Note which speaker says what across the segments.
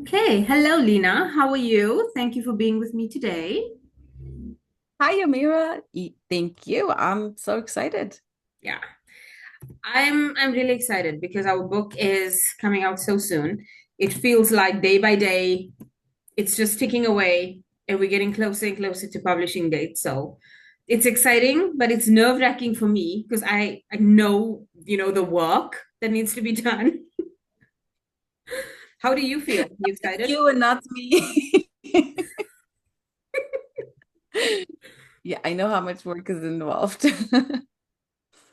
Speaker 1: Okay, hello Lena. How are you? Thank you for being with me today.
Speaker 2: Hi, Amira. Thank you. I'm so excited.
Speaker 1: Yeah, I'm really excited because our book is coming out so soon. It feels like day by day, it's just ticking away, and we're getting closer and closer to publishing date. So it's exciting, but it's nerve-wracking for me because I know, the work that needs to be done. How do you feel? You excited?
Speaker 2: You and not me. Yeah, I know how much work is involved.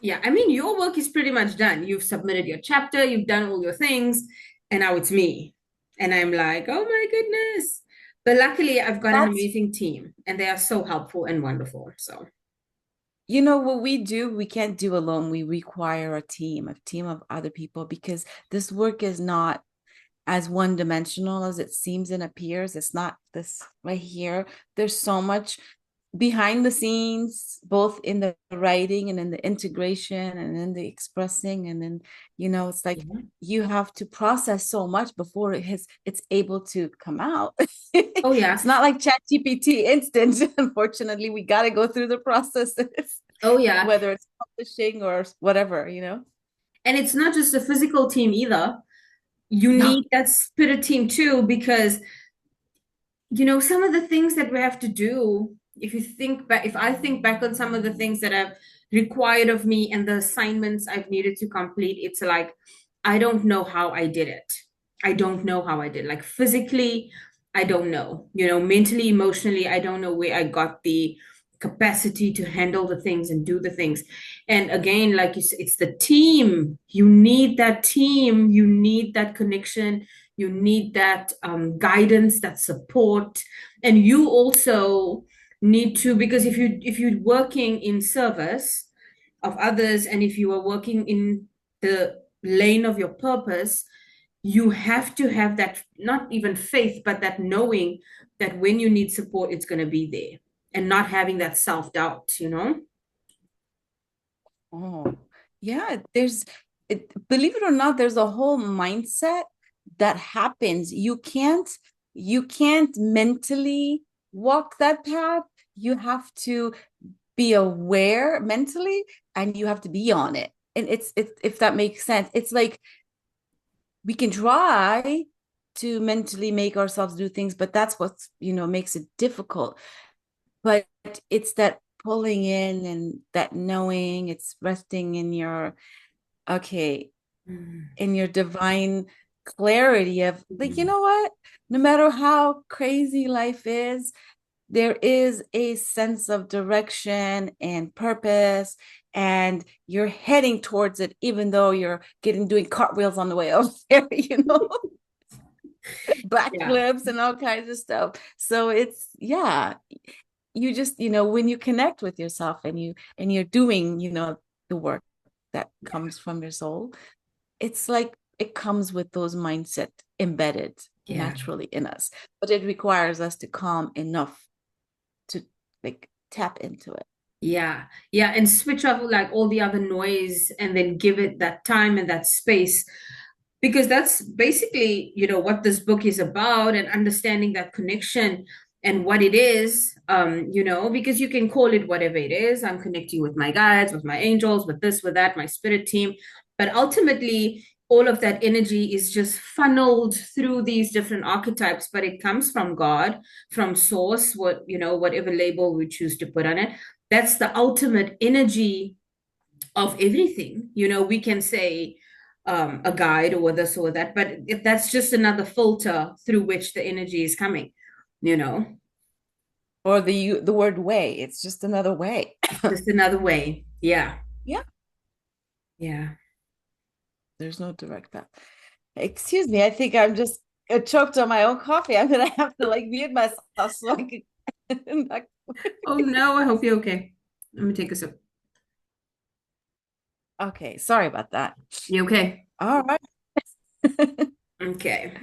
Speaker 1: Yeah, I mean, your work is pretty much done. You've submitted your chapter, you've done all your things, and now it's me. And I'm like, oh my goodness. But luckily, I've got an
Speaker 2: That's,
Speaker 1: amazing team, and they are so helpful and wonderful. So,
Speaker 2: what we do, we can't do alone. We require a team of other people because this work is not as one dimensional as it seems and appears. It's not this right here. There's so much behind the scenes, both in the writing and in the integration and in the expressing. And then, it's like
Speaker 1: yeah.
Speaker 2: you have to process so much before it's able to come out.
Speaker 1: Oh, yeah.
Speaker 2: It's not like ChatGPT instant. Unfortunately, we got to go through the processes,
Speaker 1: Oh, yeah.
Speaker 2: whether it's publishing or whatever.
Speaker 1: And it's not just a physical team either. You
Speaker 2: No.
Speaker 1: need that spirit team too, because some of the things that we have to do, if you think back, if I think back on some of the things that have required of me and the assignments I've needed to complete, it's like, I don't know how I did it. I don't know how I did. Like physically, I don't know. Mentally, emotionally, I don't know where I got the capacity to handle the things and do the things. And again, like you said, it's the team. You need that team. You need that connection, you need that guidance, that support, and you also need to, because if you're working in service of others, and if you are working in the lane of your purpose, you have to have that, not even faith, but that knowing that when you need support, it's going to be there, and not having that self-doubt.
Speaker 2: Oh, yeah. Believe it or not, there's a whole mindset that happens. You can't mentally walk that path. You have to be aware mentally and you have to be on it. And it's if that makes sense. It's like we can try to mentally make ourselves do things, but that's what makes it difficult. But it's that pulling in and that knowing, it's resting in your, okay, in your divine clarity of like, you
Speaker 1: Mhm.
Speaker 2: know what, no matter how crazy life is, there is a sense of direction and purpose, and you're heading towards it even though you're getting doing cartwheels on the way up there,
Speaker 1: Yeah.
Speaker 2: backflips and all kinds of stuff. So it's, yeah, you just, when you connect with yourself and you're doing, the work that comes from your soul, it's like it comes with those mindset embedded
Speaker 1: Yeah.
Speaker 2: naturally in us, but it requires us to calm enough to like tap into it.
Speaker 1: Yeah, yeah, and switch off like all the other noise and then give it that time and that space, because that's basically, what this book is about, and understanding that connection and what it is, because you can call it whatever it is. I'm connecting with my guides, with my angels, with this, with that, my spirit team. But ultimately, all of that energy is just funneled through these different archetypes, but it comes from God, from source, whatever label we choose to put on it. That's the ultimate energy of everything. We can say a guide or this or that, but if that's just another filter through which the energy is coming, you know,
Speaker 2: Or the word way, it's just another way.
Speaker 1: it's just another way. Yeah,
Speaker 2: Yeah,
Speaker 1: yeah.
Speaker 2: there's no direct path. Excuse me, I think I'm just choked on my own coffee. I'm gonna have to like mute myself so I can.
Speaker 1: Oh no, I hope you're okay. Let me take a sip.
Speaker 2: Okay, sorry about that.
Speaker 1: You okay?
Speaker 2: All right.
Speaker 1: Okay.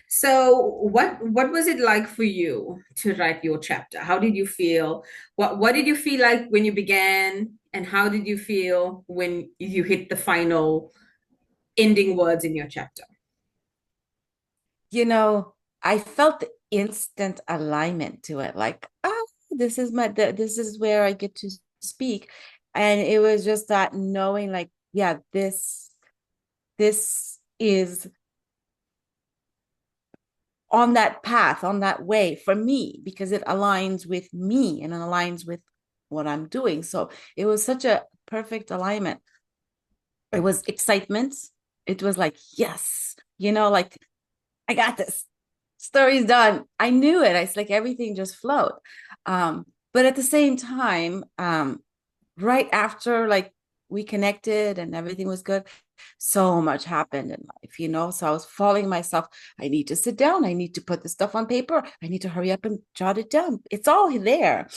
Speaker 1: So what was it like for you to write your chapter? How did you feel? What did you feel like when you began, and how did you feel when you hit the final ending words in your chapter?
Speaker 2: you know, I felt instant alignment to it. Like, oh, this is where I get to speak. And it was just that knowing, like, yeah, this is on that path, on that way for me, because it aligns with me and it aligns with what I'm doing. So it was such a perfect alignment. It was excitement. It was like, yes, like I got this. Story's done. I knew it. It's like everything just flowed. But at the same time, right after like we connected and everything was good, so much happened in life. So I was following myself. I need to sit down. I need to put this stuff on paper. I need to hurry up and jot it down. It's all there.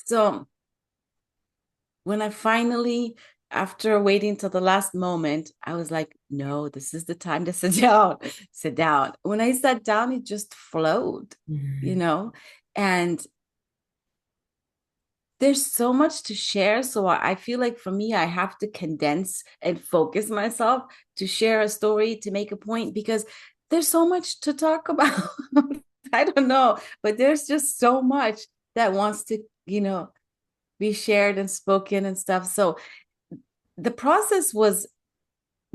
Speaker 2: So when I finally, after waiting till the last moment, I was like, no, this is the time to sit down, sit down. When I sat down, it just flowed, you
Speaker 1: Mhm.
Speaker 2: know, and there's so much to share. So I feel like for me, I have to condense and focus myself to share a story, to make a point, because there's so much to talk about. I don't know, but there's just so much that wants to, be shared and spoken and stuff. So the process was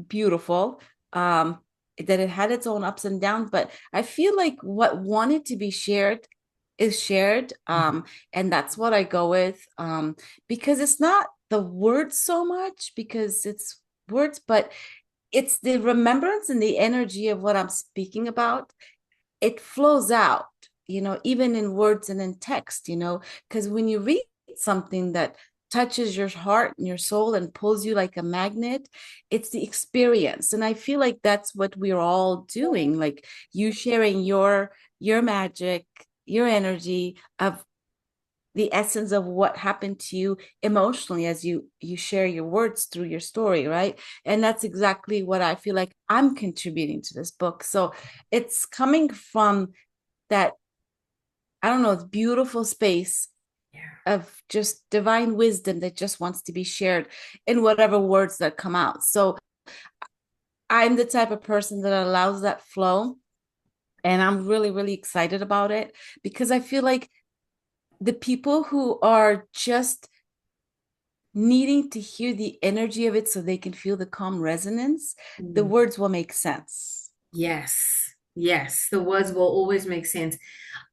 Speaker 2: beautiful. That it had its own ups and downs, but I feel like what wanted to be shared is shared. And that's what I go with. Because it's not the words so much, because it's words, but it's the remembrance and the energy of what I'm speaking about. It flows out, even in words and in text, because when you read something that touches your heart and your soul and pulls you like a magnet, it's the experience. And I feel like that's what we're all doing. Like you sharing your magic, your energy of the essence of what happened to you emotionally as you share your words through your story, right? And that's exactly what I feel like I'm contributing to this book. So it's coming from that, I don't know, beautiful space
Speaker 1: Yeah.
Speaker 2: of just divine wisdom that just wants to be shared in whatever words that come out. So I'm the type of person that allows that flow, and I'm really really excited about it, because I feel like the people who are just needing to hear the energy of it so they can feel the calm resonance, the
Speaker 1: Mm.
Speaker 2: words will make sense.
Speaker 1: Yes. Yes. The words will always make sense.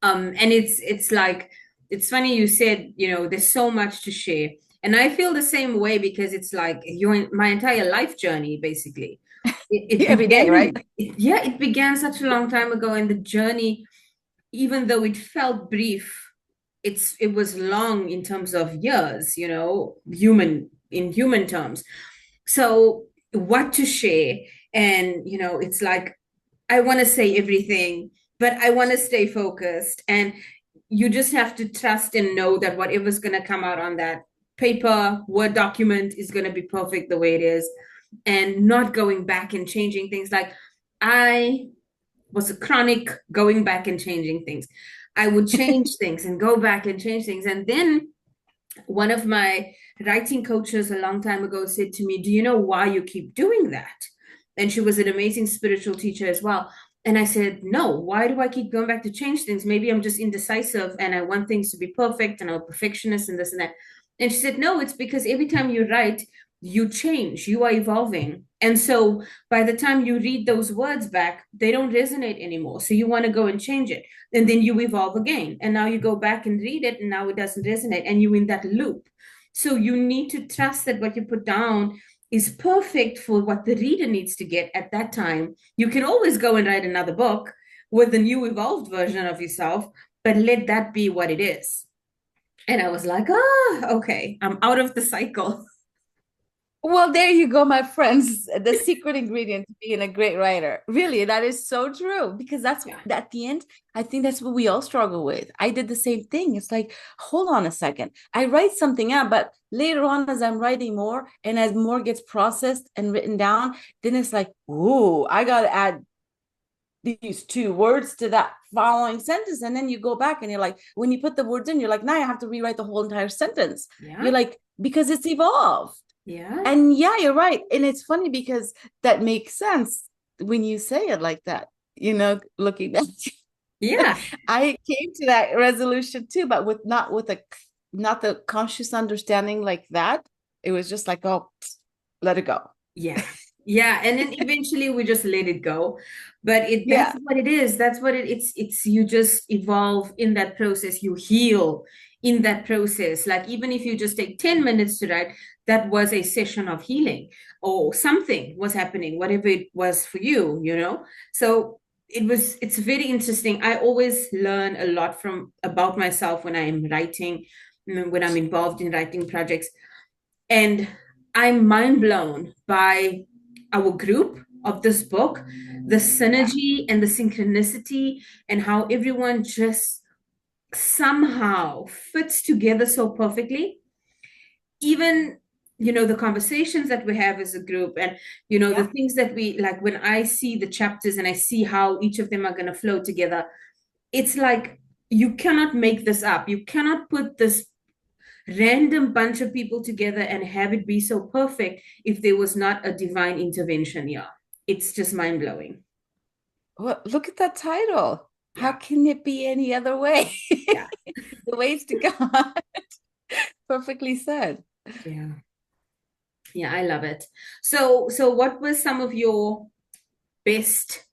Speaker 1: And it's like it's funny you said, there's so much to share. And I feel the same way because it's like my entire life journey, basically. It
Speaker 2: Every day, right?
Speaker 1: began, yeah, it began such a long time ago, and the journey, even though it felt brief, it was long in terms of years, in human terms. So what to share, and it's like I want to say everything, but I want to stay focused. And you just have to trust and know that whatever's going to come out on that paper, Word document is going to be perfect the way it is, and not going back and changing things. Like I was a chronic going back and changing things. I would change things and go back and change things. And then one of my writing coaches a long time ago said to me, "Do you know why you keep doing that?" And she was an amazing spiritual teacher as well. And I said, "No, why do I keep going back to change things? Maybe I'm just indecisive and I want things to be perfect and I'm a perfectionist and this and that." And she said, "No, it's because every time you write, you change, you are evolving. And so by the time you read those words back, they don't resonate anymore. So you want to go and change it. And then you evolve again. And now you go back and read it, and now it doesn't resonate. And you're in that loop. So you need to trust that what you put down is perfect for what the reader needs to get at that time. You can always go and write another book with a new evolved version of yourself, but let that be what it is." And I was like, okay, I'm out of the cycle.
Speaker 2: Well, there you go, my friends. The secret ingredient to being a great writer. Really, that is so true, because that's
Speaker 1: Yeah.
Speaker 2: at the end, I think that's what we all struggle with. I did the same thing. It's like, hold on a second. I write something out, but later on, as I'm writing more and as more gets processed and written down, then it's like, ooh, I got to add these two words to that following sentence. And then you go back and you're like, when you put the words in, you're like, now I have to rewrite the whole entire sentence. You're
Speaker 1: Yeah.
Speaker 2: like, because it's evolved.
Speaker 1: Yeah.
Speaker 2: And yeah, you're right. And it's funny because that makes sense when you say it like that. looking back.
Speaker 1: Yeah.
Speaker 2: I came to that resolution too, but with not the conscious understanding like that. It was just like, oh, let it go.
Speaker 1: Yeah. Yeah. And then eventually we just let it go. But that's
Speaker 2: Yeah.
Speaker 1: what it is. That's what it's you just evolve in that process. You heal in that process. Like even if you just take 10 minutes to write, that was a session of healing or something was happening, whatever it was for you, you know? So it's very interesting. I always learn a lot from about myself when I am writing, when I'm involved in writing projects. And I'm mind blown by our group of this book, the
Speaker 2: Yeah.
Speaker 1: synergy and the synchronicity, and how everyone just somehow fits together so perfectly. Even, the conversations that we have as a group, and, the
Speaker 2: Yeah.
Speaker 1: things that we like, when I see the chapters and I see how each of them are going to flow together, it's like you cannot make this up. You cannot put this random bunch of people together and have it be so perfect if there was not a divine intervention. Yeah, it's just mind blowing.
Speaker 2: Well, look at that title. How
Speaker 1: Yeah,
Speaker 2: can it be any other way?
Speaker 1: yeah,
Speaker 2: The ways to God. Perfectly said.
Speaker 1: yeah, yeah. I love it. So what was some of your best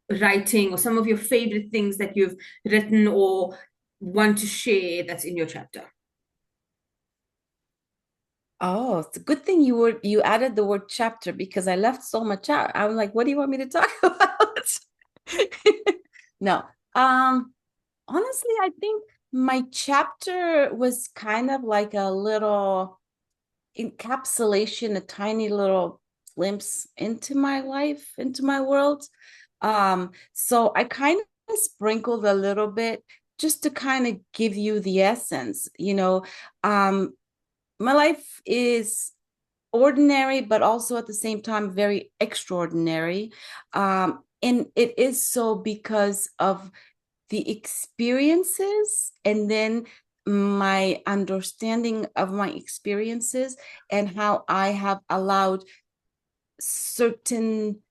Speaker 1: writing or some of your favorite things that you've written or want to share that's in your chapter?
Speaker 2: Oh, it's a good thing you added the word chapter because I left so much out. I was like, what do you want me to talk about? No. Honestly, I think my chapter was kind of like a little encapsulation, a tiny little glimpse into my life, into my world. So I kind of sprinkled a little bit just to kind of give you the essence. My life is ordinary, but also at the same time very extraordinary. And it is so because of the experiences and then my understanding of my experiences and how I have allowed certain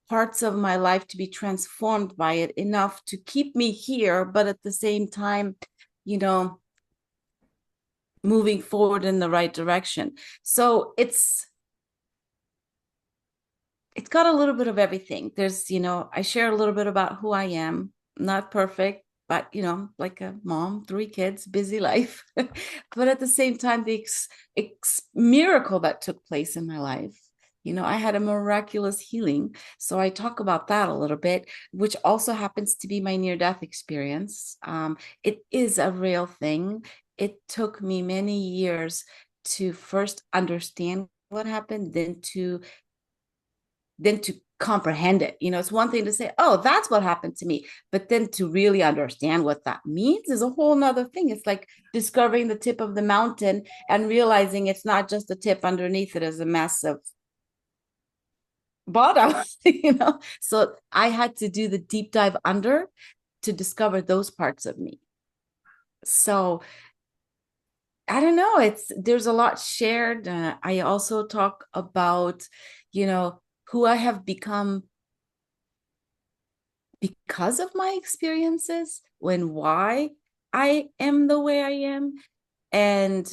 Speaker 2: parts of my life to be transformed by it enough to keep me here, but at the same time, you know, moving forward in the right direction. So it's got a little bit of everything. I share a little bit about who I am, not perfect, but like a mom, three kids, busy life. But at the same time, the miracle that took place in my life. I had a miraculous healing. So I talk about that a little bit, which also happens to be my near death experience. It is a real thing. It took me many years to first understand what happened, then to comprehend it. It's one thing to say, oh, that's what happened to me. But then to really understand what that means is a whole nother thing. It's like discovering the tip of the mountain and realizing it's not just the tip underneath it is a massive bottom, So I had to do the deep dive under to discover those parts of me. So I don't know. There's a lot shared. I also talk about, who I have become because of my experiences when why I am the way I am. And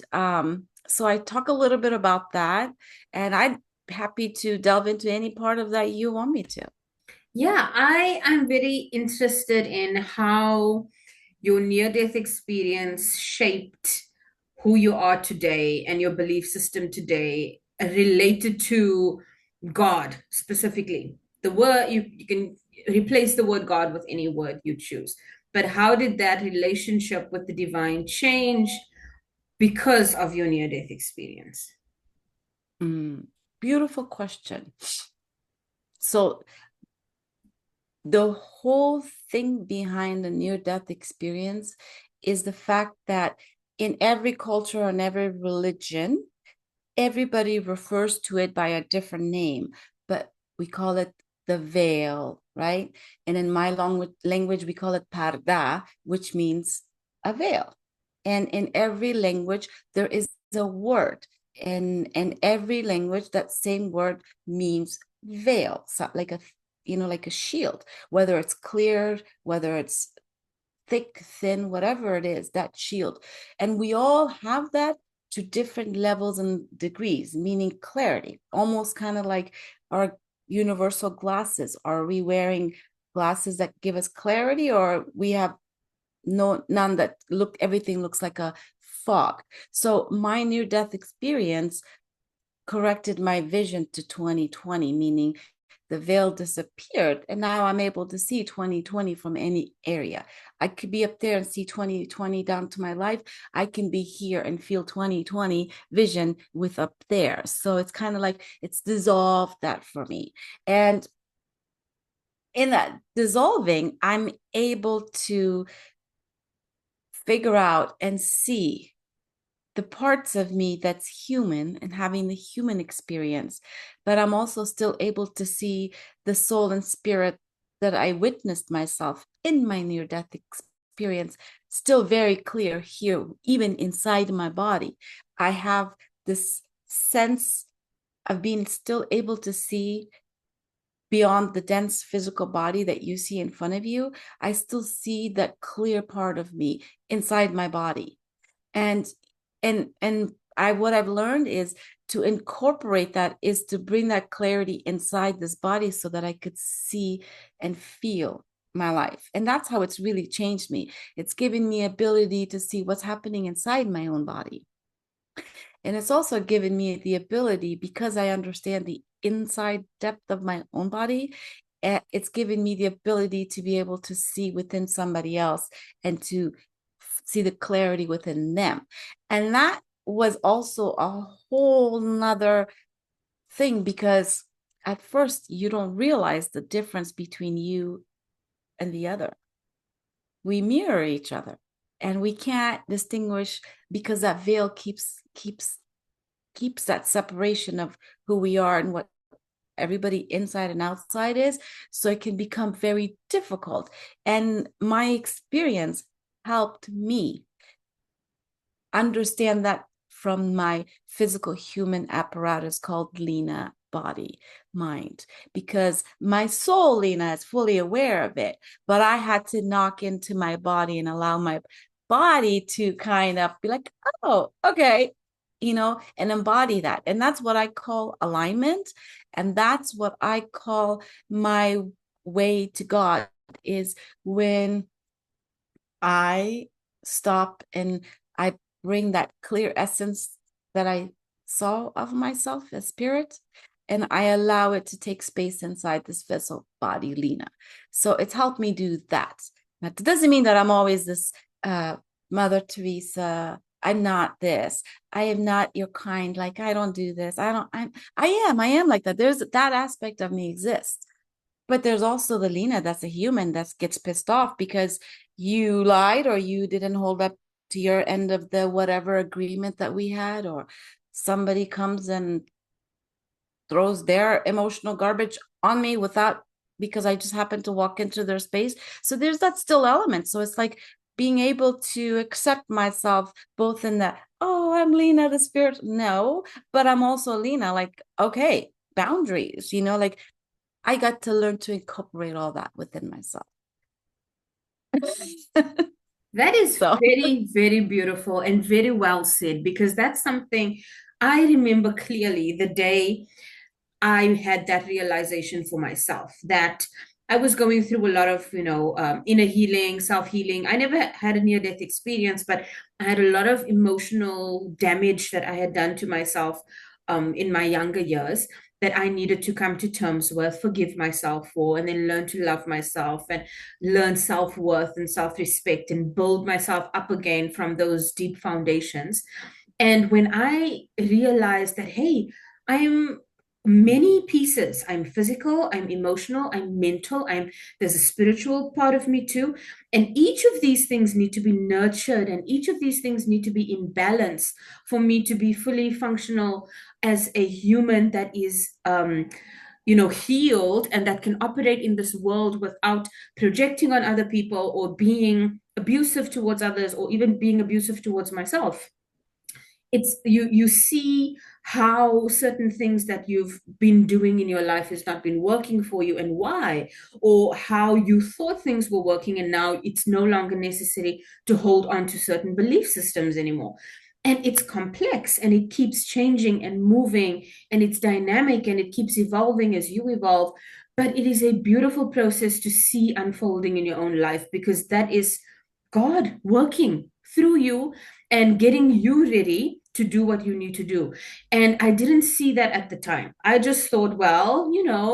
Speaker 2: so I talk a little bit about that, and I'm happy to delve into any part of that you want me to.
Speaker 1: Yeah, I am very interested in how your near death experience shaped who you are today and your belief system today related to God specifically. The word, you can replace the word God with any word you choose. But how did that relationship with the divine change because of your near death experience?
Speaker 2: Mm, beautiful question. So the whole thing behind the near death experience is the fact that in every culture and every religion, everybody refers to it by a different name, but we call it the veil, right? And in my language, we call it parda, which means a veil. And in every language, there is a word. And in every language, that same word means veil, so like a like a shield, whether it's clear, whether it's thick, thin, whatever it is, that shield. And we all have that to different levels and degrees, meaning clarity, almost kind of like our universal glasses. Are we wearing glasses that give us clarity, or we have none that everything looks like a fog? So my near-death experience corrected my vision to 2020, meaning the veil disappeared and now I'm able to see 2020 from any area. I could be up there and see 2020 down to my life. I can be here and feel 2020 vision with up there. So it's kind of like it's dissolved that for me. And in that dissolving, I'm able to figure out and see the parts of me that's human and having the human experience, but I'm also still able to see the soul and spirit that I witnessed myself in my near-death experience still very clear here, even inside my body. I have this sense of being still able to see beyond the dense physical body that you see in front of you. I still see that clear part of me inside my body. And what I've learned is to incorporate that, is to bring that clarity inside this body so that I could see and feel my life. And that's how it's really changed me. It's given me ability to see what's happening inside my own body. And it's also given me the ability, because I understand the inside depth of my own body, it's given me the ability to be able to see within somebody else and to see the clarity within them. And that was also a whole nother thing, because at first you don't realize the difference between you and the other. We mirror each other and we can't distinguish, because that veil keeps that separation of who we are and what everybody inside and outside is. So it can become very difficult. And my experience helped me understand that from my physical human apparatus called Leena body, mind, because my soul, Leena, is fully aware of it, but I had to knock into my body and allow my body to kind of be like, oh, okay, and embody that. And that's what I call alignment. And that's what I call my way to God, is when I stop and I bring that clear essence that I saw of myself as spirit, and I allow it to take space inside this vessel body, Leena. So it's helped me do that. Now, it doesn't mean that I'm always this Mother Teresa. I'm not this. I am not your kind. Like, I don't do this. I am like that. There's that aspect of me exists. But there's also the Leena that's a human that gets pissed off because you lied or you didn't hold up to your end of the whatever agreement that we had, or somebody comes and throws their emotional garbage on me without, because I just happened to walk into their space. So there's that still element. So it's like being able to accept myself both in that, oh, I'm Leena, the spirit. No, but I'm also Leena, like, okay, boundaries, like I got to learn to incorporate all that within myself.
Speaker 1: That is
Speaker 2: So,
Speaker 1: very, very beautiful and very well said, because that's something I remember clearly the day I had that realization for myself, that I was going through a lot of, inner healing, self healing. I never had a near death experience, but I had a lot of emotional damage that I had done to myself in my younger years, that I needed to come to terms with, forgive myself for, and then learn to love myself and learn self worth and self respect and build myself up again from those deep foundations. And when I realized that, hey, I'm many pieces. I'm physical, I'm emotional, I'm mental, there's a spiritual part of me too. And each of these things need to be nurtured, and each of these things need to be in balance for me to be fully functional as a human that is healed and that can operate in this world without projecting on other people or being abusive towards others or even being abusive towards myself. It's you see how certain things that you've been doing in your life has not been working for you and why, or how you thought things were working and now it's no longer necessary to hold on to certain belief systems anymore. And it's complex and it keeps changing and moving and it's dynamic and it keeps evolving as you evolve. But it is a beautiful process to see unfolding in your own life because that is God working through you and getting you ready to do what you need to do. And I didn't see that at the time. I just thought, well,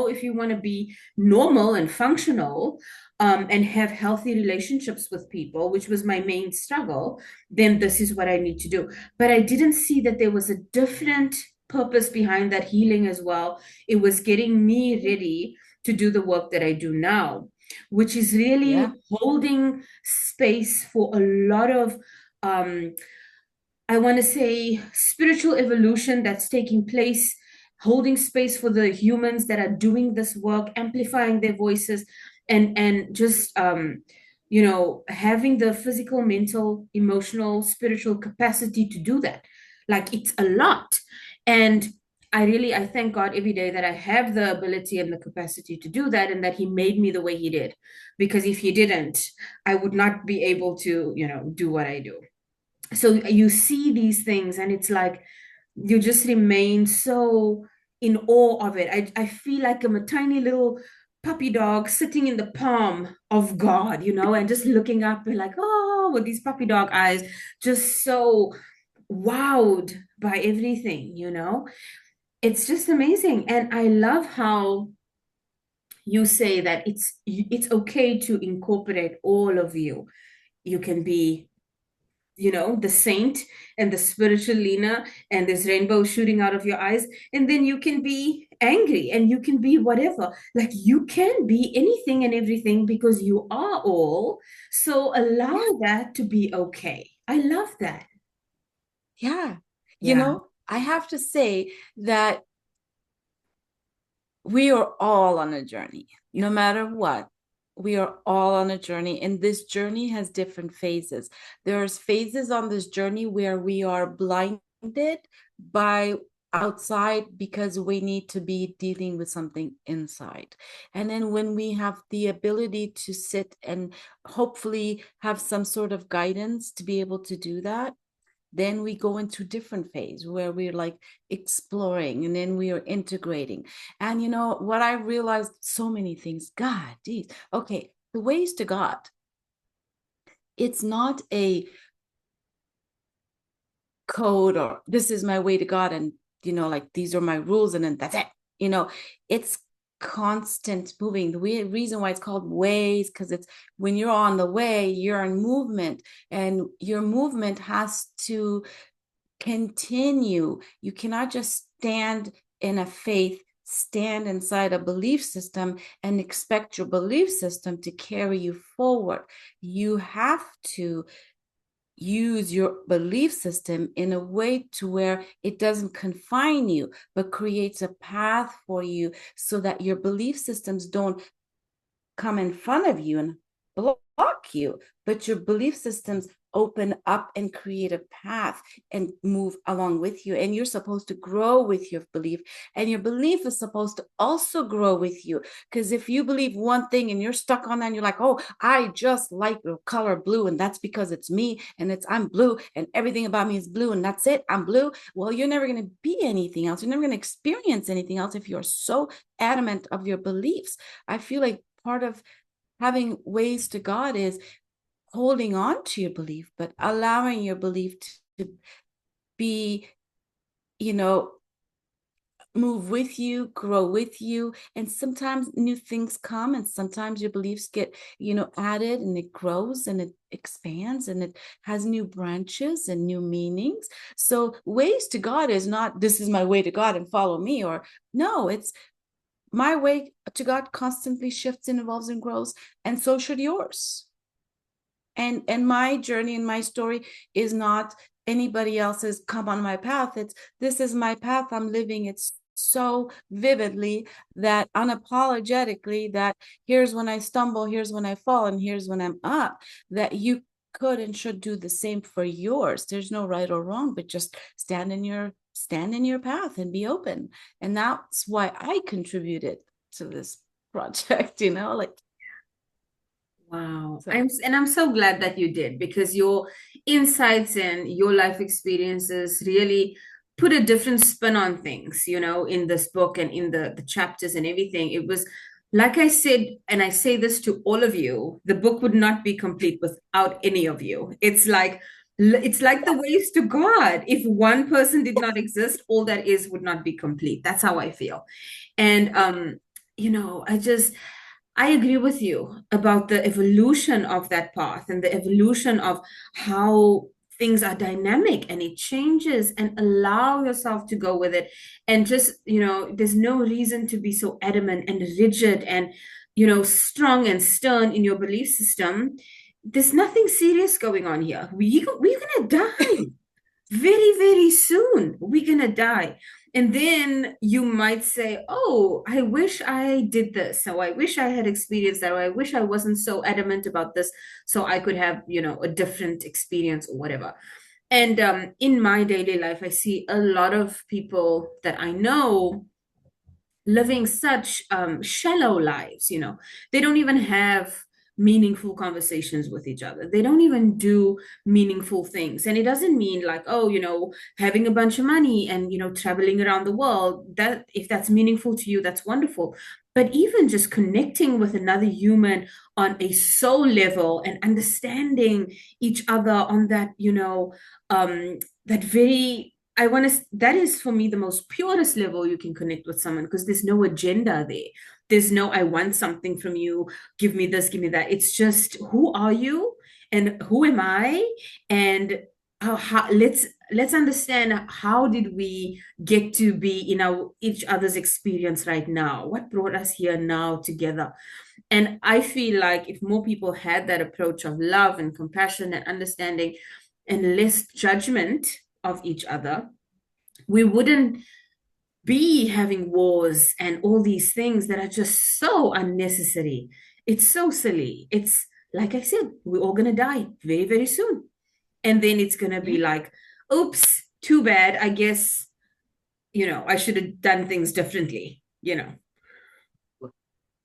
Speaker 1: if you want to be normal and functional, and have healthy relationships with people, which was my main struggle, then this is what I need to do. But I didn't see that there was a different purpose behind that healing as well. It was getting me ready to do the work that I do now, which is really
Speaker 2: Yeah.
Speaker 1: holding space for a lot of, um, I want to say, spiritual evolution that's taking place, holding space for the humans that are doing this work, amplifying their voices, and just having the physical, mental, emotional, spiritual capacity to do that. Like it's a lot, and I thank God every day that I have the ability and the capacity to do that, and that He made me the way He did, because if He didn't, I would not be able to do what I do. So you see these things and it's like you just remain so in awe of it. I feel like I'm a tiny little puppy dog sitting in the palm of God, and just looking up and like, oh, with these puppy dog eyes, just so wowed by everything. It's just amazing. And I love how you say that it's okay to incorporate all of you. You can be the saint and the spiritual Leena, and this rainbow shooting out of your eyes. And then you can be angry and you can be whatever. Like you can be anything and everything because you are all. So allow
Speaker 2: Yeah.
Speaker 1: that to be okay. I love that.
Speaker 2: Yeah.
Speaker 1: Yeah.
Speaker 2: I have to say that we are all on a journey,
Speaker 1: Yeah.
Speaker 2: no matter what. We are all on a journey, and this journey has different phases. There's phases on this journey where we are blinded by outside because we need to be dealing with something inside. And then when we have the ability to sit and hopefully have some sort of guidance to be able to do that, then we go into different phase where we're like exploring, and then we are integrating. And what I realized, so many things, God geez, okay, the ways to God, it's not a code or this is my way to God, and like these are my rules and then that's it. It's constant moving. The reason why it's called ways, because it's when you're on the way, you're in movement, and your movement has to continue. You cannot just stand in a faith, stand inside a belief system and expect your belief system to carry you forward. You have to use your belief system in a way to where it doesn't confine you, but creates a path for you so that your belief systems don't come in front of you and block you, but your belief systems open up and create a path and move along with you. And you're supposed to grow with your belief, and your belief is supposed to also grow with you. Because if you believe one thing and you're stuck on that, and you're like, oh, I just like the color blue, and that's because it's me, and I'm blue, and everything about me is blue, and that's it, I'm blue. Well, you're never going to be anything else. You're never going to experience anything else if you're so adamant of your beliefs. I feel like part of having ways to God is holding on to your belief, but allowing your belief to be, move with you, grow with you. And sometimes new things come, and sometimes your beliefs get, added, and it grows and it expands and it has new branches and new meanings. So ways to God is not, this is my way to God and follow me, or no, it's my way to God constantly shifts and evolves and grows, and so should yours. And my journey and my story is not anybody else's come on my path. It's this is my path. I'm living it so vividly, that unapologetically, that here's when I stumble, here's when I fall, and here's when I'm up, that you could and should do the same for yours. There's no right or wrong, but just stand in your stand in your path and be open. And that's why I contributed to this project, like
Speaker 1: Wow.
Speaker 2: so.
Speaker 1: I'm so glad that you did, because your insights and your life experiences really put a different spin on things, in this book and in the chapters and everything. It was like I said, and I say this to all of you, the book would not be complete without any of you. It's like the ways to God. If one person did not exist, all that is would not be complete. That's how I feel. And I agree with you about the evolution of that path and the evolution of how things are dynamic and it changes, and allow yourself to go with it. And just, there's no reason to be so adamant and rigid and, strong and stern in your belief system. There's nothing serious going on here. We're going to die very, very soon. We're going to die. And then you might say, oh, I wish I did this. So I wish I had experienced that. Or I wish I wasn't so adamant about this. So I could have, a different experience or whatever. And in my daily life, I see a lot of people that I know living such shallow lives. They don't even have meaningful conversations with each other. They don't even do meaningful things. And it doesn't mean like, oh, having a bunch of money and, traveling around the world, that if that's meaningful to you, that's wonderful. But even just connecting with another human on a soul level and understanding each other on that, that very, I want to, that is for me the most purest level you can connect with someone, because there's no agenda there. There's no, I want something from you, give me this, give me that. It's just, who are you and who am I? And let's understand, how did we get to be in our each other's experience right now? What brought us here now together? And I feel like if more people had that approach of love and compassion and understanding and less judgment of each other, we wouldn't be having wars and all these things that are just so unnecessary. It's so silly. It's like I said, we're all going to die very, very soon. And then it's going to be like, oops, too bad. I guess, I should have done things differently.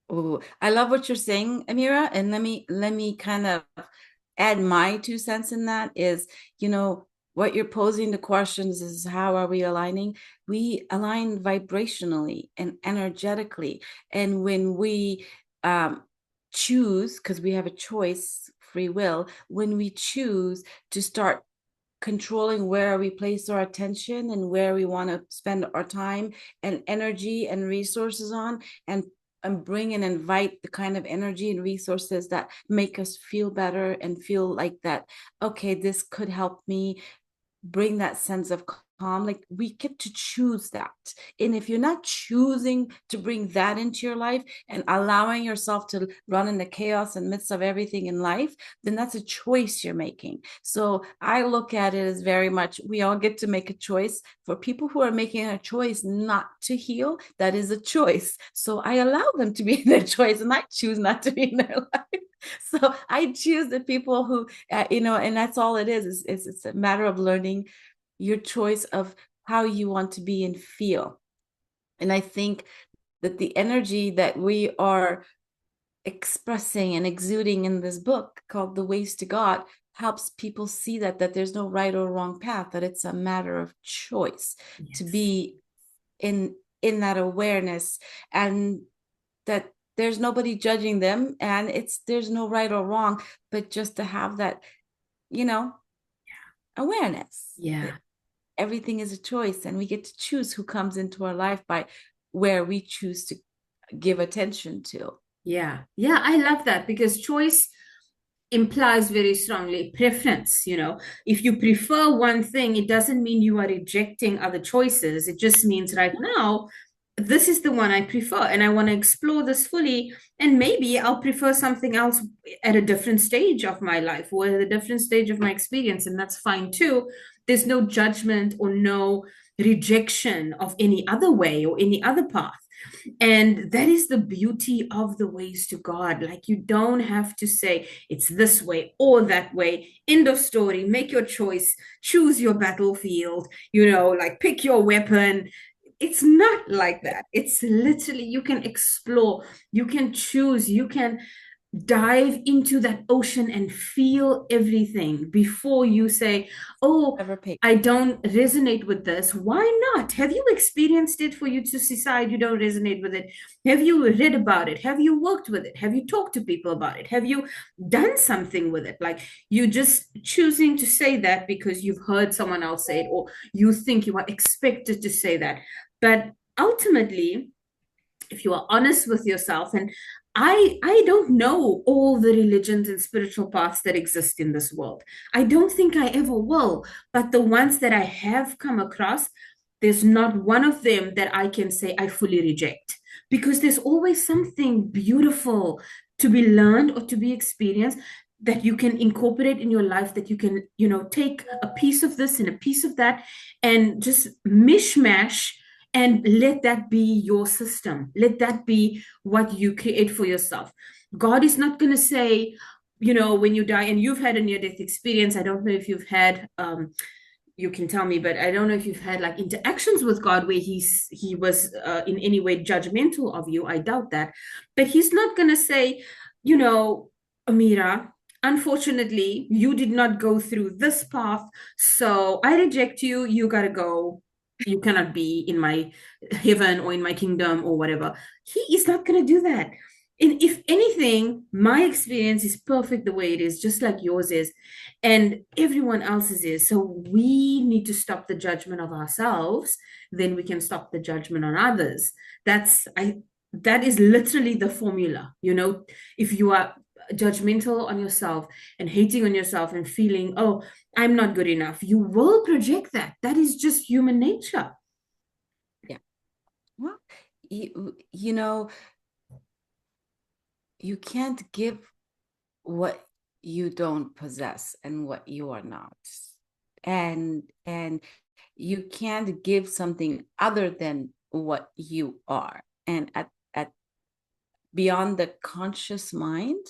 Speaker 2: Ooh, I love what you're saying, Amira, and let me kind of add my 2 cents in that is, what you're posing the questions is, how are we aligning? We align vibrationally and energetically. And when we choose, because we have a choice, free will, when we choose to start controlling where we place our attention and where we want to spend our time and energy and resources on, and bring and invite the kind of energy and resources that make us feel better and feel like that, okay, this could help me bring that sense of calm. Like, we get to choose that. And if you're not choosing to bring that into your life and allowing yourself to run in the chaos and midst of everything in life, then that's a choice you're making. So I look at it as very much, we all get to make a choice. For people who are making a choice not to heal, that is a choice. So I allow them to be in their choice, and I choose not to be in their life. So I choose the people who, and that's all it is. It's a matter of learning your choice of how you want to be and feel. And I think that the energy that we are expressing and exuding in this book called The Ways to God helps people see that there's no right or wrong path, that it's a matter of choice. Yes. To be in that awareness, and that there's nobody judging them, and there's no right or wrong, but just to have that, awareness.
Speaker 1: Yeah.
Speaker 2: Everything is a choice, and we get to choose who comes into our life by where we choose to give attention to.
Speaker 1: Yeah. Yeah. I love that, because choice implies very strongly preference. If you prefer one thing, it doesn't mean you are rejecting other choices. It just means right now, this is the one I prefer, and I want to explore this fully. And maybe I'll prefer something else at a different stage of my life or at a different stage of my experience, and that's fine too. There's no judgment or no rejection of any other way or any other path. And that is the beauty of the ways to God. Like, you don't have to say it's this way or that way. End of story. Make your choice. Choose your battlefield. Like, pick your weapon. It's not like that. It's literally, you can explore, you can choose, you can dive into that ocean and feel everything before you say, oh,
Speaker 2: Never pay.
Speaker 1: I don't resonate with this. Why not? Have you experienced it for you to decide you don't resonate with it? Have you read about it? Have you worked with it? Have you talked to people about it? Have you done something with it? Like, you just choosing to say that because you've heard someone else say it, or you think you are expected to say that. But ultimately, if you are honest with yourself, and I don't know all the religions and spiritual paths that exist in this world. I don't think I ever will, but the ones that I have come across, there's not one of them that I can say I fully reject, because there's always something beautiful to be learned or to be experienced, that you can incorporate in your life, that you can, take a piece of this and a piece of that and just mishmash, and let that be your system. Let that be what you create for yourself. God is not going to say, when you die, and you've had a near death experience. I don't know if you've had, you can tell me, but I don't know if you've had like interactions with God where he was in any way judgmental of you. I doubt that. But he's not going to say, you know, Amira, unfortunately, you did not go through this path, so I reject you. You got to go. You cannot be in my heaven or in my kingdom or whatever. He is not going to do that. And if anything, my experience is perfect the way it is, just like yours is, and everyone else's is. So we need to stop the judgment of ourselves, then we can stop the judgment on others. That is literally the formula. If you are judgmental on yourself and hating on yourself and feeling, oh, I'm not good enough, you will project that. That is just human nature.
Speaker 2: Yeah. Well, you know, you can't give what you don't possess and what you are not. And you can't give something other than what you are. And at beyond the conscious mind,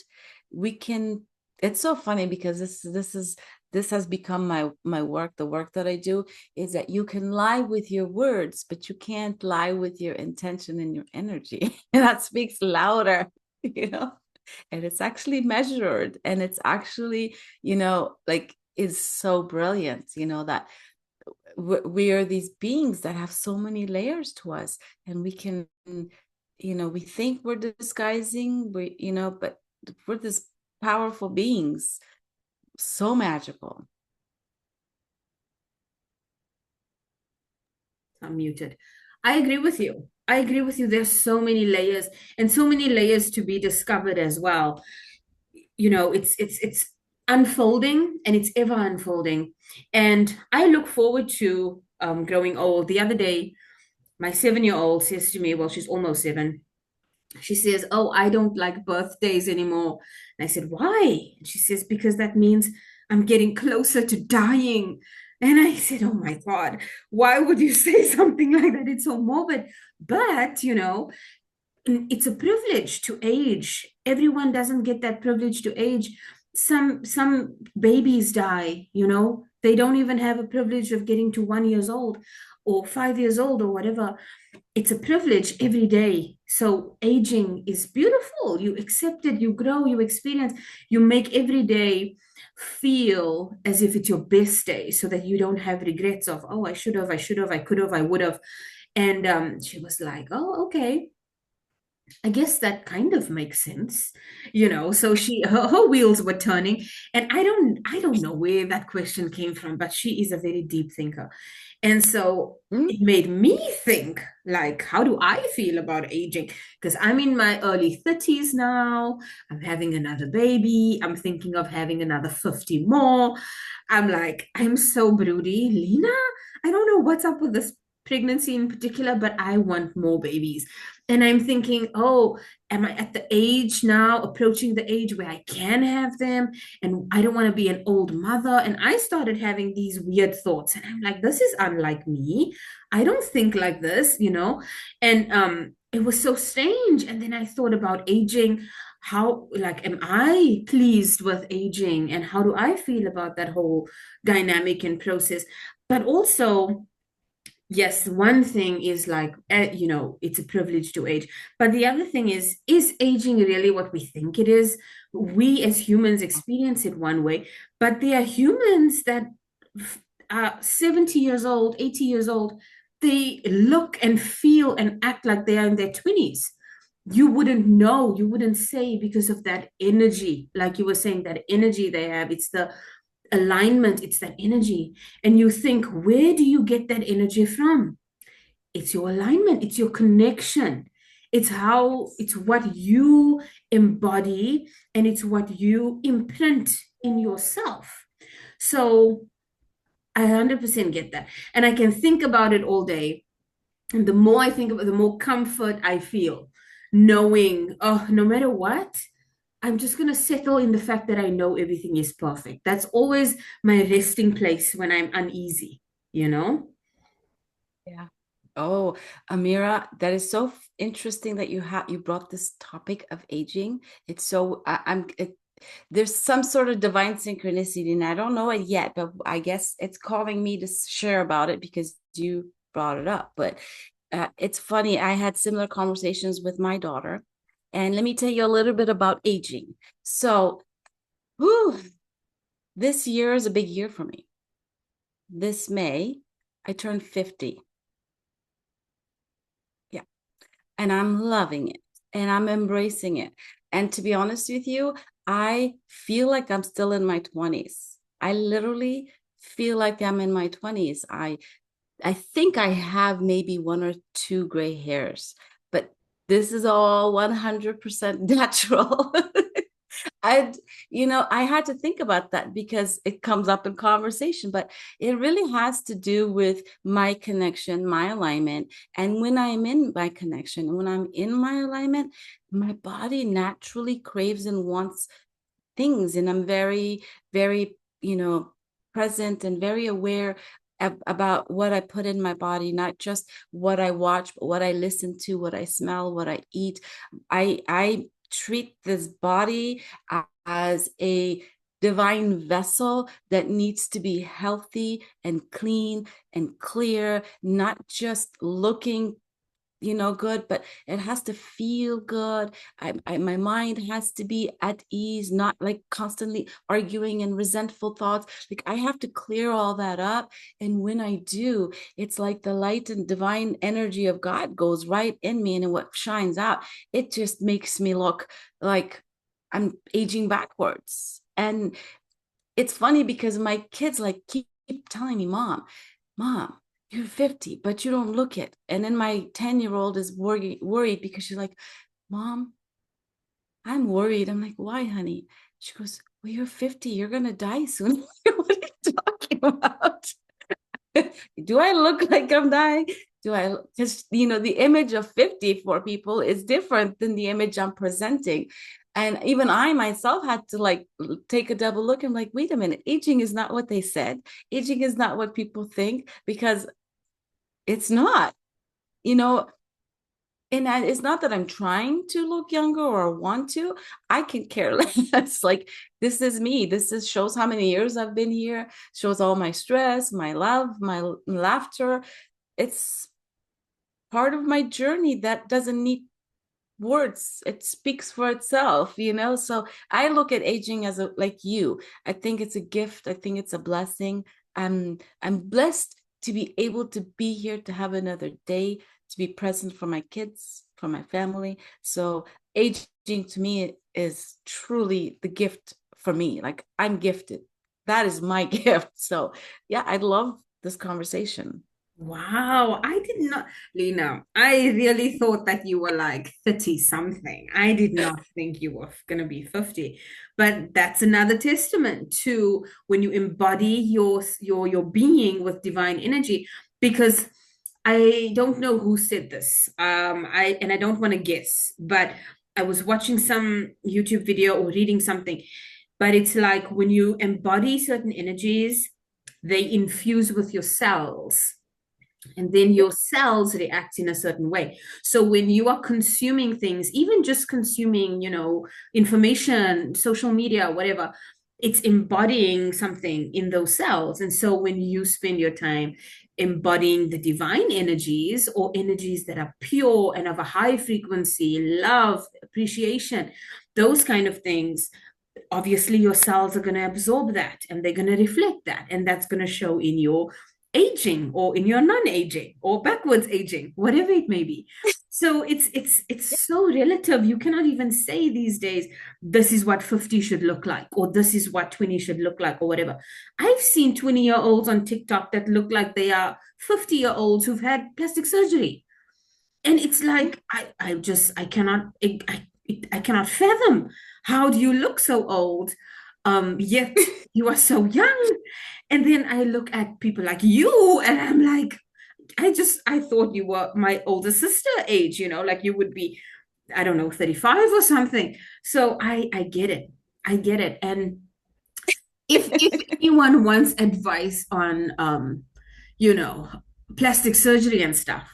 Speaker 2: we can, it's so funny because this has become my work. The work that I do is that you can lie with your words, but you can't lie with your intention and your energy. And that speaks louder, you know, and it's actually measured, and it's actually, like, is so brilliant, that we are these beings that have so many layers to us, and we can, we think we're disguising, but we're this powerful beings, so magical.
Speaker 1: I'm muted. I agree with you. I agree with you. There's so many layers, and so many layers to be discovered as well. It's unfolding, and it's ever unfolding. And I look forward to growing old. The other day, my 7-year old says to me, well, she's almost 7. She says, oh, I don't like birthdays anymore. And I said, why? And she says, because that means I'm getting closer to dying. And I said, oh my God, why would you say something like that? It's so morbid. But, it's a privilege to age. Everyone doesn't get that privilege to age. Some babies die, they don't even have a privilege of getting to 1 years old or 5 years old or whatever. It's a privilege every day. So aging is beautiful. You accept it, you grow, you experience, you make every day feel as if it's your best day, so that you don't have regrets of, oh, I should have, I could have, I would have. And she was like, oh, okay, I guess that kind of makes sense, So her wheels were turning, and I don't know where that question came from, but she is a very deep thinker, and so
Speaker 2: Mm.
Speaker 1: it made me think, like, how do I feel about aging? Because I'm in my early 30s now. I'm having another baby. I'm thinking of having another 50 more. I'm like, I'm so broody, Leena. I don't know what's up with this pregnancy in particular, but I want more babies. And I'm thinking, oh, am I at the age now, approaching the age where I can have them? And I don't want to be an old mother. And I started having these weird thoughts. And I'm like, this is unlike me. I don't think like this. And it was so strange. And then I thought about aging. How, like, am I pleased with aging? And how do I feel about that whole dynamic and process? But also, yes, one thing is like, it's a privilege to age. But the other thing is aging really what we think it is? We as humans experience it one way, but there are humans that are 70 years old, 80 years old. They look and feel and act like they are in their 20s. You wouldn't know, you wouldn't say because of that energy. Like you were saying, that energy they have, it's the alignment, it's that energy. And you think, where do you get that energy from? It's your alignment, it's your connection. It's what you embody, and it's what you imprint in yourself. So I 100% get that. And I can think about it all day. And the more I think about it, the more comfort I feel, knowing, oh, no matter what, I'm just going to settle in the fact that I know everything is perfect. That's always my resting place when I'm uneasy, you know?
Speaker 2: Yeah. Oh, Amira, that is so interesting that you brought this topic of aging. It's so there's some sort of divine synchronicity, and I don't know it yet, but I guess it's calling me to share about it because you brought it up. But it's funny, I had similar conversations with my daughter, and let me tell you a little bit about aging. So, whew, this year is a big year for me. This May, I turned 50. Yeah. And I'm loving it and I'm embracing it. And to be honest with you, I feel like I'm still in my 20s. I literally feel like I'm in my 20s. I think I have maybe one or two gray hairs, but this is all 100% natural. I'd, I had to think about that because it comes up in conversation, but it really has to do with my connection, my alignment. And when I'm in my connection and when I'm in my alignment, my body naturally craves and wants things. And I'm very, very, present and very aware about what I put in my body, not just what I watch, but what I listen to, what I smell, what I eat. I treat this body as a divine vessel that needs to be healthy and clean and clear, not just looking good, but it has to feel good. My mind has to be at ease, not like constantly arguing and resentful thoughts. Like I have to clear all that up. And when I do, it's like the light and divine energy of God goes right in me, and what shines out, it just makes me look like I'm aging backwards. And it's funny because my kids like keep telling me, Mom, you're 50, but you don't look it. And then my 10-year-old is worried because she's like, Mom, I'm worried. I'm like, why, honey? She goes, well, you're 50. You're going to die soon. What are you talking about? Do I look like I'm dying? Do I? Because, the image of 50 for people is different than the image I'm presenting. And even I myself had to like take a double look. I'm like, wait a minute, aging is not what they said. Aging is not what people think, because it's not, you know, and it's not that I'm trying to look younger or want to. I can care less. Like this is me. This is shows how many years I've been here, shows all my stress, my love, my laughter. It's part of my journey that doesn't need words. It speaks for itself. So I look at aging as a like you. I think it's a gift. I think it's a blessing. I'm blessed to be able to be here, to have another day, to be present for my kids, for my family. So aging to me is truly the gift for me. Like I'm gifted. That is my gift. So yeah, I love this conversation.
Speaker 1: Wow, I did not, Leena, I really thought that you were like 30 something. I did not think you were going to be 50. But that's another testament to when you embody your being with divine energy, because I don't know who said this. I don't want to guess, but I was watching some YouTube video or reading something, but it's like when you embody certain energies, they infuse with your cells, and then your cells react in a certain way. So when you are consuming things, even just consuming, information, social media, whatever, it's embodying something in those cells. And so when you spend your time embodying the divine energies, or energies that are pure and of a high frequency, love, appreciation, those kind of things, obviously your cells are going to absorb that, and they're going to reflect that, and that's going to show in your aging, or in your non-aging, or backwards aging, whatever it may be. So it's so relative. You cannot even say these days, this is what 50 should look like, or this is what 20 should look like, or whatever. I've seen 20-year-olds on TikTok that look like they are 50-year-olds who've had plastic surgery. And it's like, I cannot, I cannot fathom, how do you look so old, yet you are so young. And then I look at people like you, and I'm like, I thought you were my older sister age, like you would be, I don't know, 35 or something. So I get it. I get it. And if anyone wants advice on, you know plastic surgery and stuff,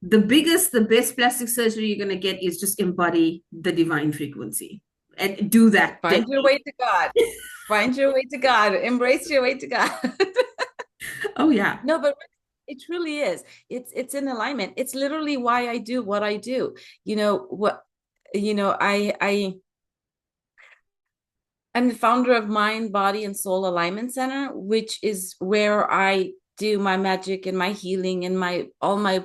Speaker 1: the best plastic surgery you're going to get is just embody the divine frequency and do that
Speaker 2: Find your
Speaker 1: daily.
Speaker 2: way to God. Find your way to God. Embrace your way to God.
Speaker 1: Oh yeah.
Speaker 2: No, but it truly is. It's in alignment. It's literally why I do what I do. I'm the founder of Mind, Body, and Soul Alignment Center, which is where I do my magic and my healing and my all my,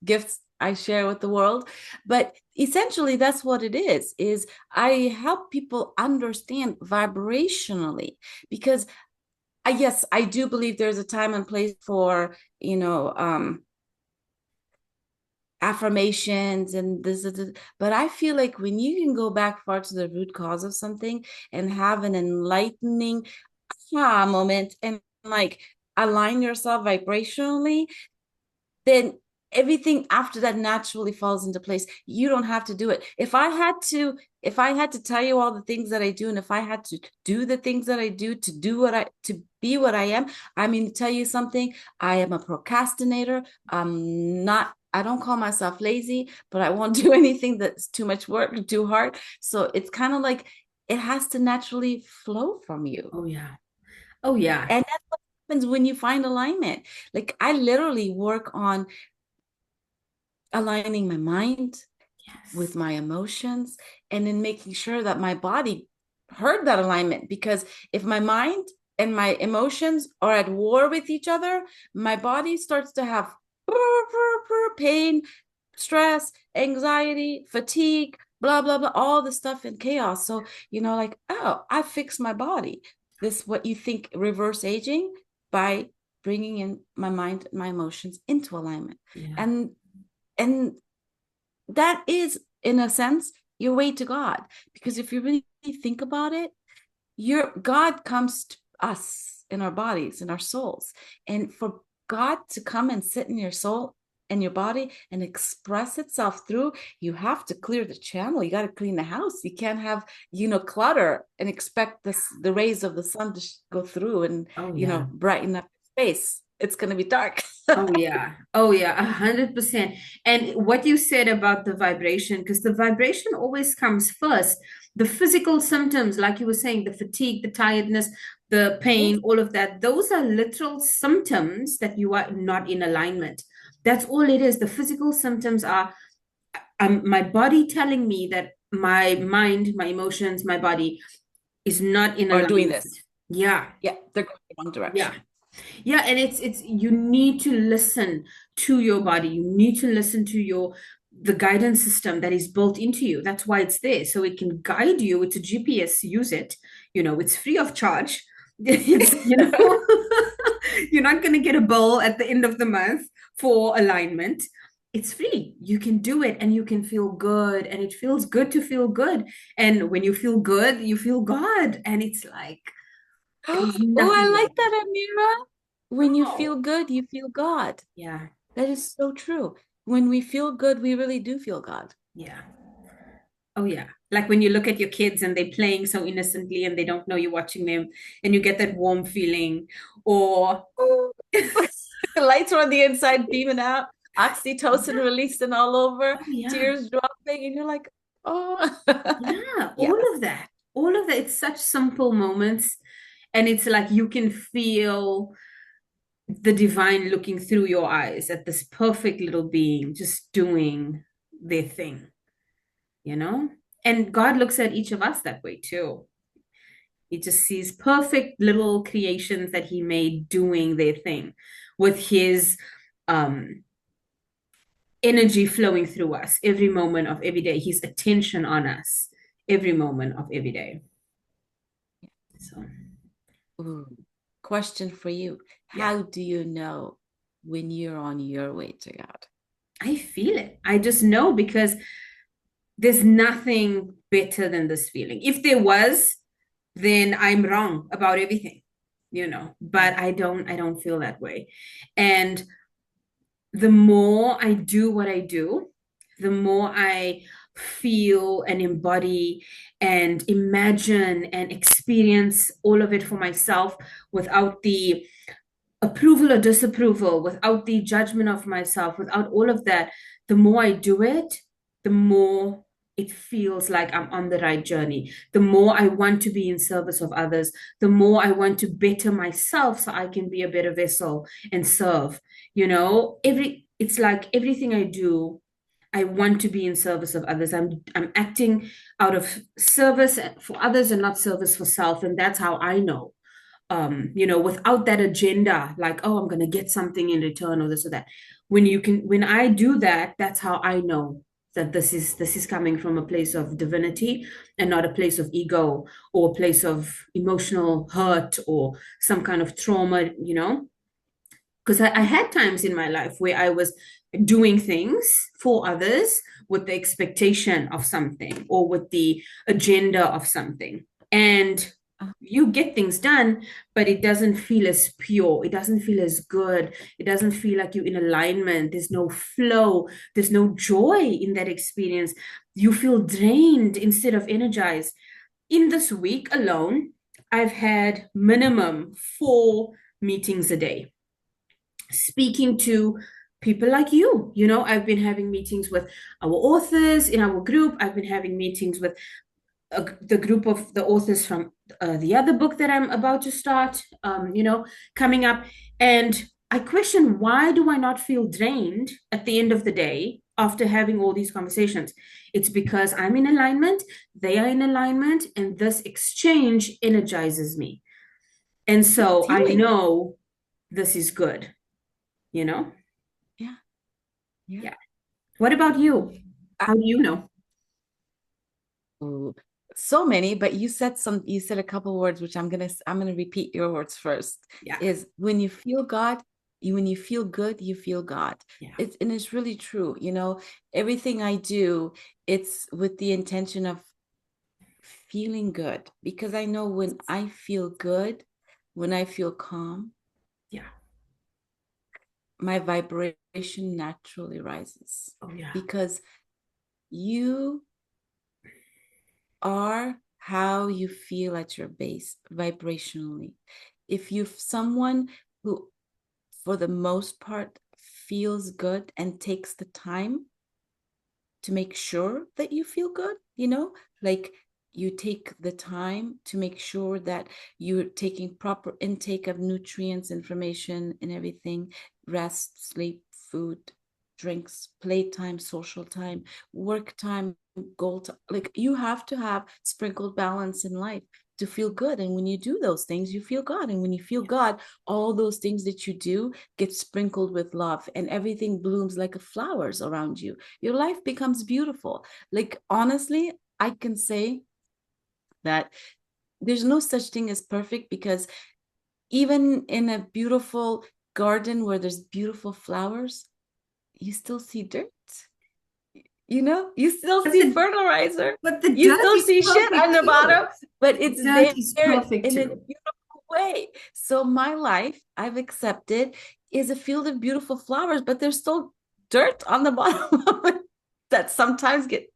Speaker 2: gifts I share with the world. But essentially that's what it is I help people understand vibrationally, because yes, I do believe there's a time and place for, affirmations and this, but I feel like when you can go back far to the root cause of something and have an enlightening moment and like align yourself vibrationally, then everything after that naturally falls into place. You don't have to do it. If I had to tell you all the things that I do, and if I had to do the things that I do to be what I am, I mean, to tell you something, I am a procrastinator. I don't call myself lazy, but I won't do anything that's too much work, too hard. So it's kind of like it has to naturally flow from you.
Speaker 1: Oh yeah. Oh yeah.
Speaker 2: And that's what happens when you find alignment. Like I literally work on aligning my mind with
Speaker 1: Yes.
Speaker 2: my emotions, and then making sure that my body heard that alignment. Because if my mind and my emotions are at war with each other, my body starts to have pain, stress, anxiety, fatigue, blah blah blah, all the stuff in chaos. So like, oh, I fixed my body. This what you think reverse aging, by bringing in my mind, my emotions into alignment.
Speaker 1: Yeah.
Speaker 2: And and that is, in a sense, your way to God. Because if you really think about it, your God comes to us in our bodies, in our souls. And for God to come and sit in your soul and your body and express itself through, you have to clear the channel. You got to clean the house. You can't have, clutter and expect the rays of the sun to go through and,
Speaker 1: Oh yeah.
Speaker 2: brighten up space. It's going to be dark.
Speaker 1: Oh yeah. Oh yeah. 100%. And what you said about the vibration, because the vibration always comes first. The physical symptoms, like you were saying, the fatigue, the tiredness, the
Speaker 2: Yes.
Speaker 1: pain, all of that, those are literal symptoms that you are not in alignment. That's all it is. The physical symptoms are, my body telling me that my mind, my emotions, my body is not in
Speaker 2: Or doing
Speaker 1: alignment.
Speaker 2: this.
Speaker 1: Yeah.
Speaker 2: Yeah, they're going the wrong
Speaker 1: Yeah.
Speaker 2: direction.
Speaker 1: Yeah, and it's you need to listen to your body. You need to listen to the guidance system that is built into you. That's why it's there. So it can guide you. It's a GPS, use it. It's free of charge. It's, you're not going to get a bill at the end of the month for alignment. It's free. You can do it and you can feel good. And it feels good to feel good. And when you feel good, you feel God. And it's like, there's
Speaker 2: Oh, I
Speaker 1: nothing
Speaker 2: like
Speaker 1: better.
Speaker 2: that, Amira. When you
Speaker 1: Oh,
Speaker 2: feel good, you feel God.
Speaker 1: yeah.
Speaker 2: That is so true. When we feel good, we really do feel God.
Speaker 1: Yeah. Oh, yeah. Like when you look at your kids and they're playing so innocently and they don't know you're watching them and you get that warm feeling. Or,
Speaker 2: Oh. The lights are on the inside beaming out, oxytocin releasing all over,
Speaker 1: Oh yeah.
Speaker 2: tears dropping, and you're like, oh,
Speaker 1: Yeah, all
Speaker 2: yes.
Speaker 1: of that. All of that. It's such simple moments. And it's like you can feel the divine looking through your eyes at this perfect little being just doing their thing, you know? And God looks at each of us that way too. He just sees perfect little creations that he made doing their thing with his um energy flowing through us every moment of every day, his attention on us every moment of every day. So
Speaker 2: Ooh. Question for you.
Speaker 1: yeah,
Speaker 2: How do you know when you're on your way to God?
Speaker 1: I feel it. I just know because there's nothing better than this feeling. If there was, then I'm wrong about everything, but I don't feel that way. And the more I do what I do, the more I feel and embody and imagine and experience all of it for myself without the approval or disapproval, without the judgment of myself, without all of that. The more I do it, the more it feels like I'm on the right journey. The more I want to be in service of others, the more I want to better myself so I can be a better vessel and serve. It's like everything I do, I want to be in service of others. I'm acting out of service for others and not service for self. And that's how I know, without that agenda, like, oh, I'm going to get something in return or this or that. When I do that, that's how I know that this is coming from a place of divinity and not a place of ego or a place of emotional hurt or some kind of trauma. Because I had times in my life where I was doing things for others with the expectation of something or with the agenda of something. And
Speaker 2: Uh,
Speaker 1: you get things done, but it doesn't feel as pure. It doesn't feel as good. It doesn't feel like you're in alignment. There's no flow. There's no joy in that experience. You feel drained instead of energized. In this week alone, I've had minimum 4 meetings a day speaking to people like you. I've been having meetings with our authors in our group. I've been having meetings with the group of the authors from the other book that I'm about to start, coming up. And I question, why do I not feel drained at the end of the day after having all these conversations? It's because I'm in alignment, they are in alignment, and this exchange energizes me. And
Speaker 2: yeah,
Speaker 1: so
Speaker 2: it's
Speaker 1: I
Speaker 2: healing.
Speaker 1: know this is good, you know?
Speaker 2: Yeah, yeah.
Speaker 1: Yeah. What about you? How do you know?
Speaker 2: Ooh, so many, but you said a couple words, which I'm gonna repeat your words first.
Speaker 1: Yeah.
Speaker 2: Is when you feel God, when you feel good, you feel God.
Speaker 1: Yeah.
Speaker 2: It's really true. Everything I do, it's with the intention of feeling good because I know when I feel good, when I feel calm,
Speaker 1: Yeah.
Speaker 2: my vibration naturally rises
Speaker 1: Oh, yeah.
Speaker 2: because you are how you feel at your base vibrationally. If you're someone who, for the most part, feels good and takes the time to make sure that you feel good, like you take the time to make sure that you're taking proper intake of nutrients, information, and everything, rest, sleep, food, drinks, playtime, social time, work time, goal time. Like you have to have sprinkled balance in life to feel good. And when you do those things, you feel God. And when you feel God, all those things that you do get sprinkled with love and everything blooms like flowers around you. Your life becomes beautiful. Like, honestly, I can say that there's no such thing as perfect because even in a beautiful garden where there's beautiful flowers, you still see dirt. You still
Speaker 1: But
Speaker 2: see
Speaker 1: the
Speaker 2: fertilizer.
Speaker 1: but the
Speaker 2: You
Speaker 1: dirt
Speaker 2: still
Speaker 1: is
Speaker 2: see shit on
Speaker 1: perfect
Speaker 2: the
Speaker 1: too.
Speaker 2: bottom, but
Speaker 1: The
Speaker 2: it's
Speaker 1: dirt is
Speaker 2: there
Speaker 1: perfect
Speaker 2: in a
Speaker 1: too.
Speaker 2: beautiful way. So my life, I've accepted, is a field of beautiful flowers, but there's still dirt on the bottom of it that sometimes get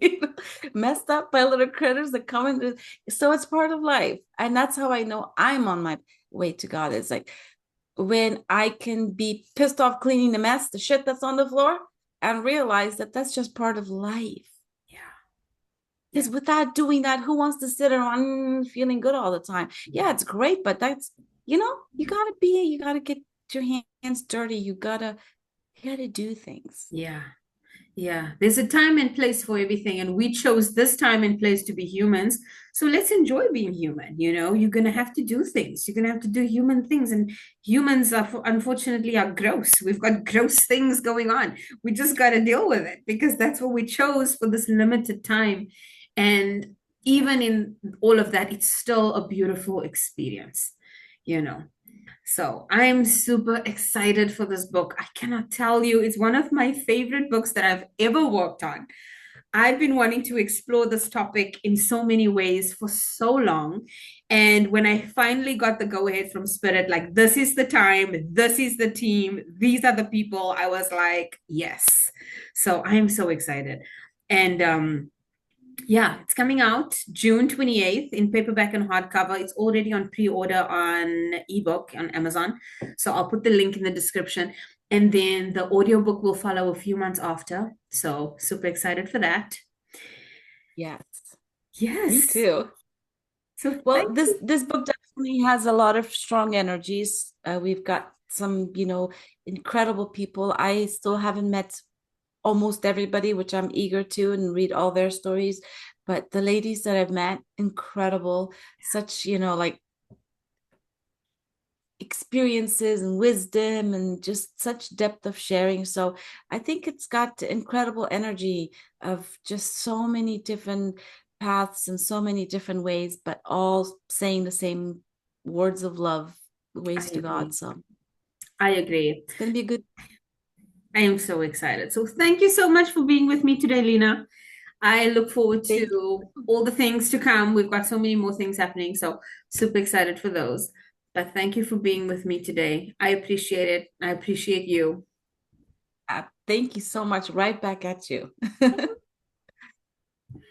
Speaker 2: you know, messed up by little critters that come in. So it's part of life. And that's how I know I'm on my way to God. It's like when I can be pissed off cleaning the mess, the shit that's on the floor, and realize that that's just part of life.
Speaker 1: Yeah.
Speaker 2: Because
Speaker 1: Yeah.
Speaker 2: without doing that, who wants to sit around feeling good all the time? Yeah, it's great, but that's, you gotta get your hands dirty. You gotta do things.
Speaker 1: Yeah. Yeah, there's a time and place for everything, and we chose this time and place to be humans. So let's enjoy being human. You're gonna have to do things. You're gonna have to do human things, and humans are unfortunately are gross. We've got gross things going on. We just got to deal with it because that's what we chose for this limited time. And even in all of that, it's still a beautiful experience. You know. So I'm super excited for this book. I cannot tell you, it's one of my favorite books that I've ever worked on. I've been wanting to explore this topic in so many ways for so long. And when I finally got the go ahead from Spirit, like, this is the time, this is the team, these are the people, I was like, yes. So I'm so excited. And yeah, it's coming out June 28th in paperback and hardcover. It's already on pre-order on ebook on Amazon. So I'll put the link in the description. And then the audiobook will follow a few months after. So super excited for that.
Speaker 2: Yes, me
Speaker 1: Yes.
Speaker 2: too.
Speaker 1: So thank
Speaker 2: Well, this
Speaker 1: you.
Speaker 2: this book definitely has a lot of strong energies. We've got some, incredible people. I still haven't met almost everybody, which I'm eager to and read all their stories. But the ladies that I've met, incredible. Such, like experiences and wisdom and just such depth of sharing. So I think it's got incredible energy of just so many different paths and so many different ways, but all saying the same words of love,
Speaker 1: I
Speaker 2: ways to God.
Speaker 1: agree.
Speaker 2: So
Speaker 1: I agree.
Speaker 2: it's going to be a good.
Speaker 1: I am so excited. So thank you so much for being with me today, Leena. I look forward
Speaker 2: Thank
Speaker 1: to
Speaker 2: you.
Speaker 1: all the things to come. We've got so many more things happening. So super excited for those. But thank you for being with me today. I appreciate it. I appreciate you.
Speaker 2: Thank you so much. Right back at you.